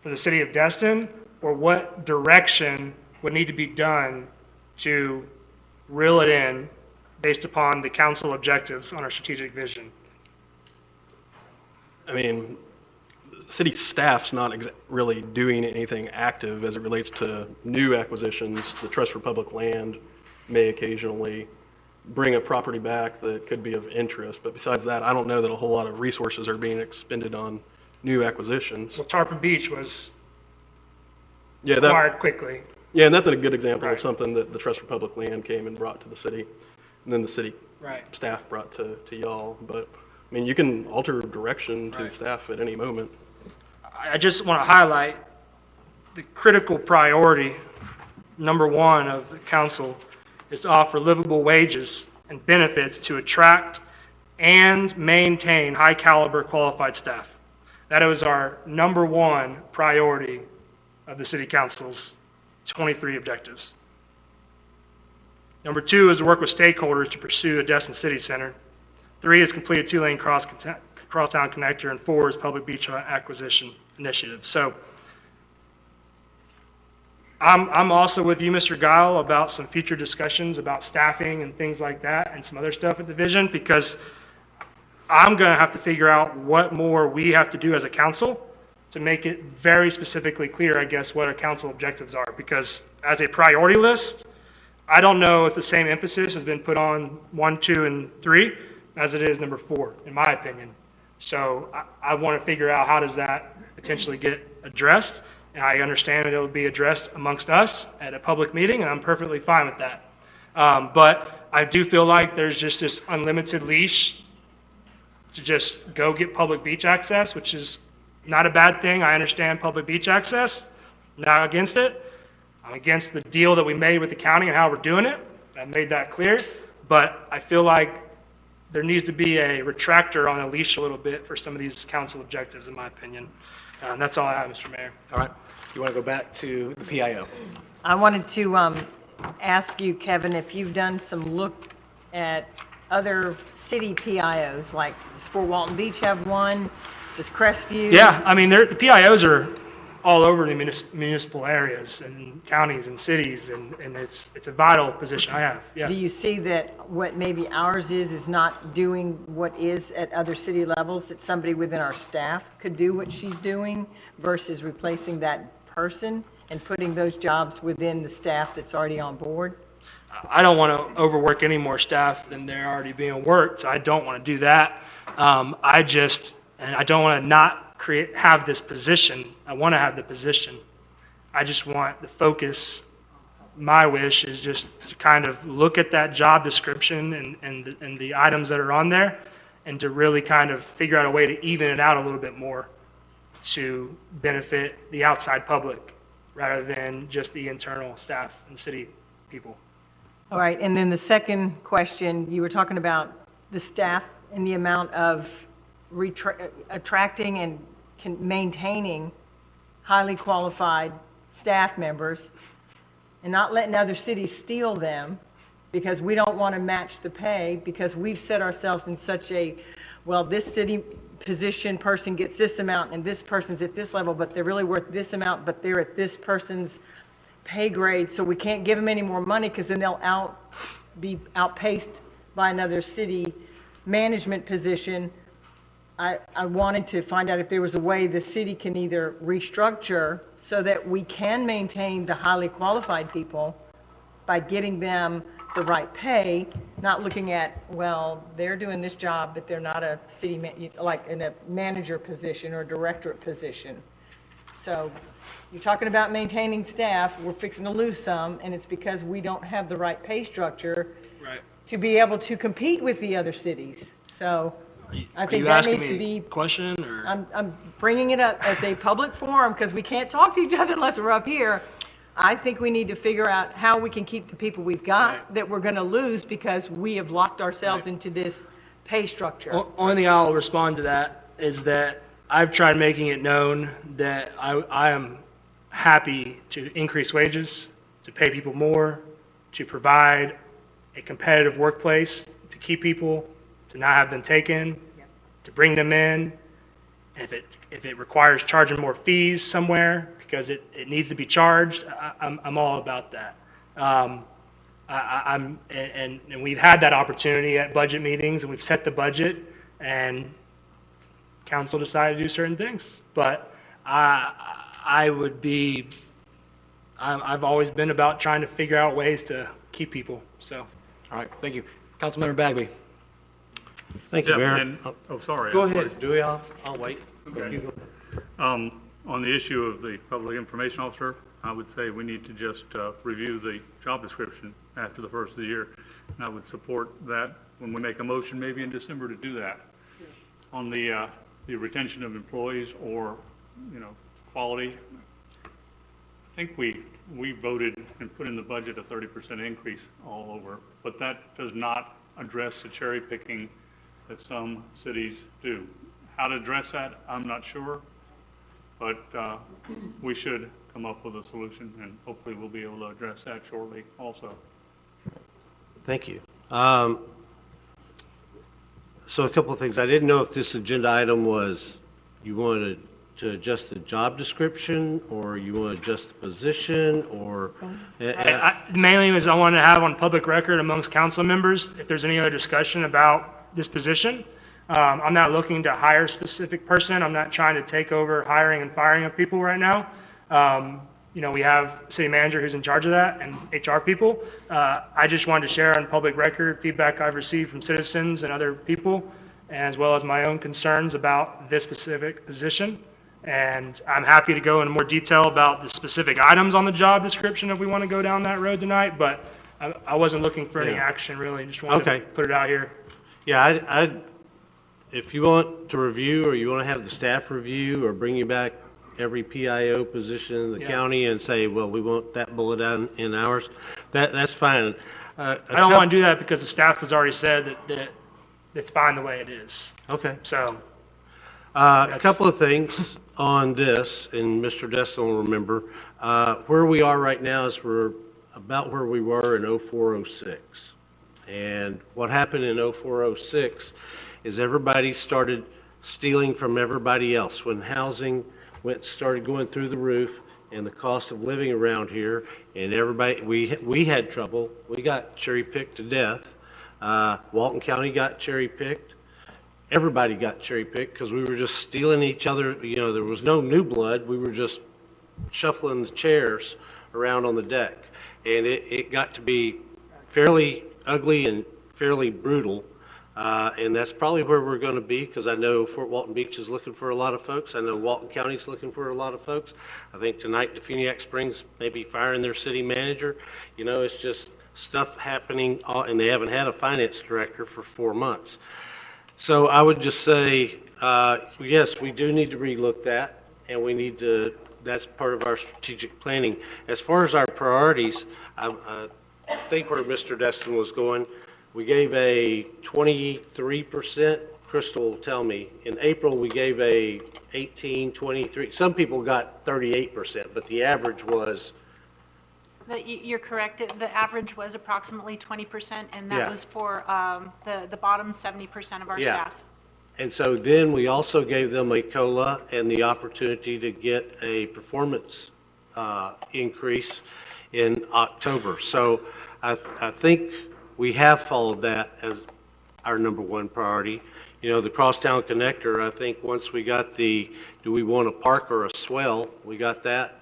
for the city of Destin, or what direction would need to be done to reel it in based upon the council objectives on our strategic vision. I mean, city staff's not really doing anything active as it relates to new acquisitions. The Trust for Public Land may occasionally bring a property back that could be of interest, but besides that, I don't know that a whole lot of resources are being expended on new acquisitions. Well, Tarpon Beach was Yeah, acquired quickly. Yeah, and that's a good example of Right. something that the Trust for Public Land came and brought to the city, and then the city Right. staff brought to y'all. But, I mean, you can alter direction to Right. staff at any moment. I just want to highlight the critical priority, number one of the council, is to offer livable wages and benefits to attract and maintain high caliber qualified staff. That is our number one priority of the city council's 23 objectives. Number two is to work with stakeholders to pursue a Destin City Center. Three is complete a two-lane crosstown connector, and four is public beach acquisition initiative. So I'm also with you, Mr. Guile, about some future discussions about staffing and things like that and some other stuff at the vision, because I'm going to have to figure out what more we have to do as a council to make it very specifically clear, I guess, what our council objectives are. Because as a priority list, I don't know if the same emphasis has been put on 1, 2, and 3 as it is number 4, in my opinion. So I want to figure out how does that potentially get addressed. And I understand that it will be addressed amongst us at a public meeting, and I'm perfectly fine with that. But I do feel like there's just this unlimited leash to just go get public beach access, which is not a bad thing. I understand public beach access, not against it. I'm against the deal that we made with the county and how we're doing it. I made that clear. But I feel like there needs to be a retractor on a leash a little bit for some of these council objectives, in my opinion. And that's all I have, Mr. Mayor. All right. You want to go back to the PIO? I wanted to ask you, Kevin, if you've done some look at other city PIOs, like does Fort Walton Beach have one? Does Crestview? Yeah, I mean, the PIOs are all over the municipal areas and counties and cities, and it's a vital position I have, yeah. Do you see that what maybe ours is not doing what is at other city levels, that somebody within our staff could do what she's doing versus replacing that person and putting those jobs within the staff that's already on board? I don't want to overwork any more staff than they're already being worked, so I don't want to do that. And I don't want to not have this position. I want to have the position. I just want the focus. My wish is just to kind of look at that job description and the items that are on there, and to really kind of figure out a way to even it out a little bit more to benefit the outside public rather than just the internal staff and city people. All right, and then the second question, you were talking about the staff and the amount of attracting and maintaining highly qualified staff members and not letting other cities steal them because we don't want to match the pay, because we've set ourselves in such a, well, this city position person gets this amount and this person's at this level, but they're really worth this amount, but they're at this person's pay grade, so we can't give them any more money because then they'll be outpaced by another city management position. I wanted to find out if there was a way the city can either restructure so that we can maintain the highly qualified people by getting them the right pay, not looking at, well, they're doing this job, but they're not a city, like in a manager position or directorate position. So you're talking about maintaining staff, we're fixing to lose some, and it's because we don't have the right pay structure to be able to compete with the other cities. So I think that needs to be. Question or? I'm bringing it up as a public forum because we can't talk to each other unless we're up here. I think we need to figure out how we can keep the people we've got that we're going to lose because we have locked ourselves into this pay structure. Only thing I'll respond to that is that I've tried making it known that I am happy to increase wages, to pay people more, to provide a competitive workplace, to keep people, to not have them taken, to bring them in. If it requires charging more fees somewhere because it needs to be charged, I'm all about that. And we've had that opportunity at budget meetings, and we've set the budget, and council decided to do certain things. But I've always been about trying to figure out ways to keep people, so. All right, thank you. Councilmember Bagby. Thank you, Yeah, Mayor. and- oh, sorry. Go ahead, Dewey, I'll wait. Okay. You go. On the issue of the public information officer, I would say we need to just review the job description after the first of the year. And I would support that when we make a motion, maybe in December, to do that. On the retention of employees or, quality, I think we voted and put in the budget a 30% increase all over, but that does not address the cherry picking that some cities do. How to address that, I'm not sure, but we should come up with a solution, and hopefully we'll be able to address that shortly also. Thank you. So a couple of things. I didn't know if this agenda item was, you wanted to adjust the job description, or you want to adjust the position, or? Mainly is I want to have on public record amongst council members, if there's any other discussion about this position. I'm not looking to hire a specific person. I'm not trying to take over hiring and firing of people right now. We have a city manager who's in charge of that and HR people. I just wanted to share on public record feedback I've received from citizens and other people, as well as my own concerns about this specific position. And I'm happy to go into more detail about the specific items on the job description if we want to go down that road tonight, but I wasn't looking for any action, really. Just wanted to put it out here. Yeah, if you want to review, or you want to have the staff review, or bring you back every PIO position in the county and say, well, we want that bullet out in ours, that's fine. I don't want to do that because the staff has already said that it's fine the way it is. Okay. So. A couple of things on this, and Mr. Destin will remember. Where we are right now is we're about where we were in 04-06. And what happened in 04-06 is everybody started stealing from everybody else. When housing started going through the roof, and the cost of living around here, and everybody, we had trouble. We got cherry-picked to death. Walton County got cherry-picked. Everybody got cherry-picked because we were just stealing each other. There was no new blood. We were just shuffling the chairs around on the deck. And it got to be fairly ugly and fairly brutal. And that's probably where we're going to be, because I know Fort Walton Beach is looking for a lot of folks. I know Walton County's looking for a lot of folks. I think tonight Definiak Springs may be firing their city manager. It's just stuff happening, and they haven't had a finance director for 4 months. So I would just say, yes, we do need to relook that, and we need to, that's part of our strategic planning. As far as our priorities, I think where Mr. Destin was going, we gave a 23%. Crystal will tell me. In April, we gave a 18, 23. Some people got 38%, but the average was. You're correct. The average was approximately 20%, and that Yeah. was for the bottom 70% of our staff. And so then we also gave them a COLA and the opportunity to get a performance increase in October. So I think we have followed that as our number one priority. The Crosstown Connector, I think once we got do we want a park or a swell, we got that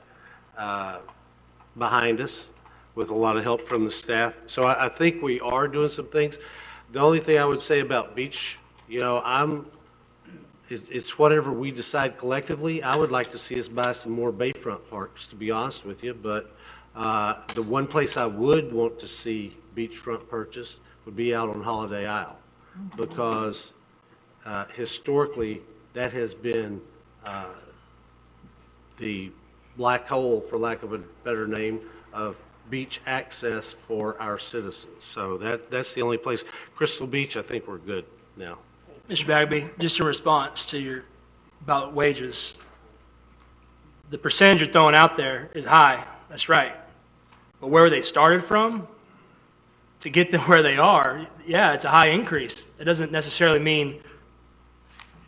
behind us with a lot of help from the staff. So I think we are doing some things. The only thing I would say about beach, it's whatever we decide collectively. I would like to see us buy some more bayfront parks, to be honest with you, but the one place I would want to see beachfront purchase would be out on Holiday Isle, because historically, that has been the black hole, for lack of a better name, of beach access for our citizens. So that's the only place. Crystal Beach, I think we're good now. Mr. Bagby, just in response to about wages, the percentage you're throwing out there is high, that's right. But where they started from, to get them where they are, yeah, it's a high increase. It doesn't necessarily mean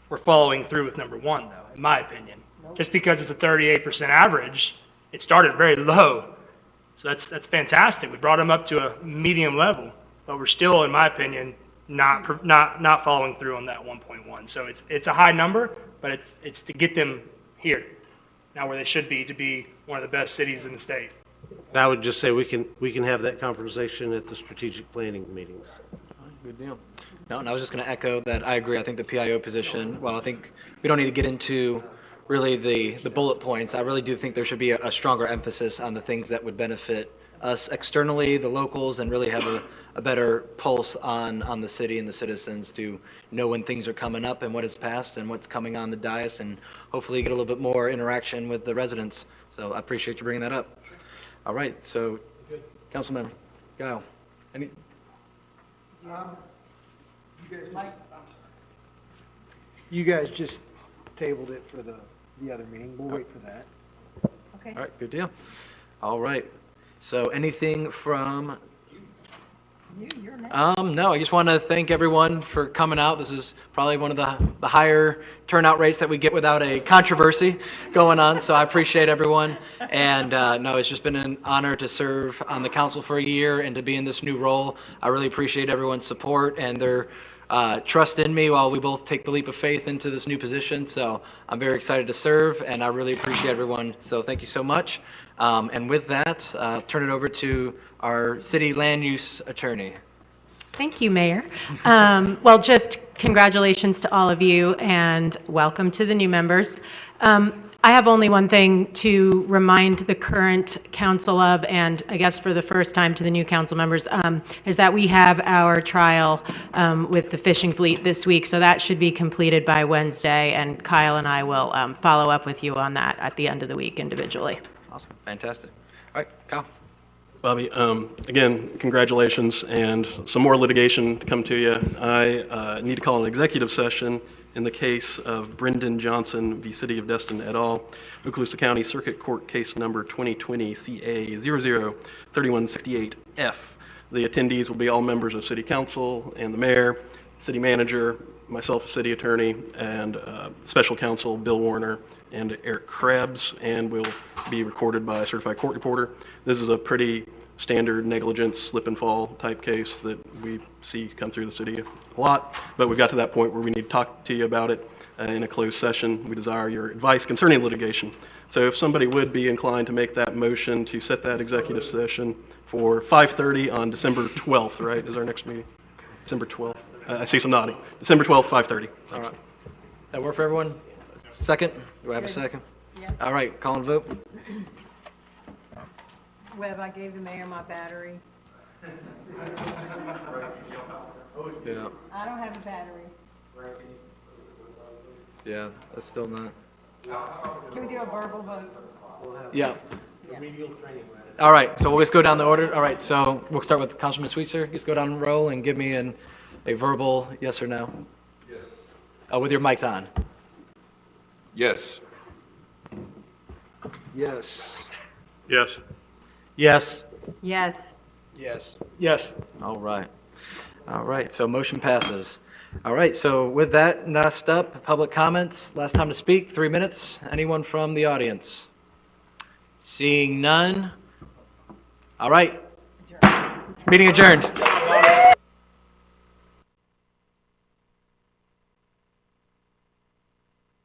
we're following through with number one, though, in my opinion. Just because it's a 38% average, it started very low. So that's fantastic. We brought them up to a medium level, but we're still, in my opinion, not following through on that 1.1. So it's a high number, but it's to get them here, now where they should be, to be one of the best cities in the state. I would just say we can have that conversation at the strategic planning meetings. Good deal. No, and I was just going to echo that. I agree. I think the PIO position, well, I think we don't need to get into really the bullet points. I really do think there should be a stronger emphasis on the things that would benefit us externally, the locals, and really have a better pulse on the city and the citizens to know when things are coming up and what is passed and what's coming on the dais, and hopefully get a little bit more interaction with the residents. So I appreciate you bringing that up. All right, so Councilmember Guile, any? You guys just tabled it for the other meeting. We'll wait for that. Okay. All right, good deal. All right, so anything from? You're next. No, I just want to thank everyone for coming out. This is probably one of the higher turnout rates that we get without a controversy going on, so I appreciate everyone. And no, it's just been an honor to serve on the council for a year and to be in this new role. I really appreciate everyone's support and their trust in me while we both take the leap of faith into this new position. So I'm very excited to serve, and I really appreciate everyone. So thank you so much. And with that, turn it over to our city land use attorney. Thank you, Mayor. Well, just congratulations to all of you and welcome to the new members. I have only one thing to remind the current council of, and I guess for the first time to the new council members, is that we have our trial with the fishing fleet this week, so that should be completed by Wednesday, and Kyle and I will follow up with you on that at the end of the week individually. Awesome, fantastic. All right, Kyle. Bobby, again, congratulations, and some more litigation to come to you. I need to call an executive session in the case of Brendan Johnson v. City of Destin et al., Okaloosa County Circuit Court Case Number 2020 CA 003168F. The attendees will be all members of City Council and the Mayor, City Manager, myself, a City Attorney, and Special Counsel Bill Warner and Eric Krebs, and will be recorded by a certified court reporter. This is a pretty standard negligence, slip and fall type case that we see come through the city a lot, but we've got to that point where we need to talk to you about it in a closed session. We desire your advice concerning litigation. So if somebody would be inclined to make that motion to set that executive session for 5:30 on December 12th, right, is our next meeting? December 12th. I see some nodding. December 12th, 5:30. All right. That work for everyone? Second? Do I have a second? Yeah. All right, call and vote. Webb, I gave the mayor my battery. Yeah, I don't have a battery. yeah, that's still not. Can we do a verbal vote? Yeah. Remedial training. All right, so we'll just go down the order. All right, so we'll start with Councilman Sweetser. Just go down the roll and give me a verbal yes or no. Yes. With your mics on. Yes. Yes. Yes. Yes. Yes. Yes. Yes. All right. All right, so motion passes. All right, so with that, next up, public comments. Last time to speak, 3 minutes. Anyone from the audience? Seeing none. All right. Meeting adjourned.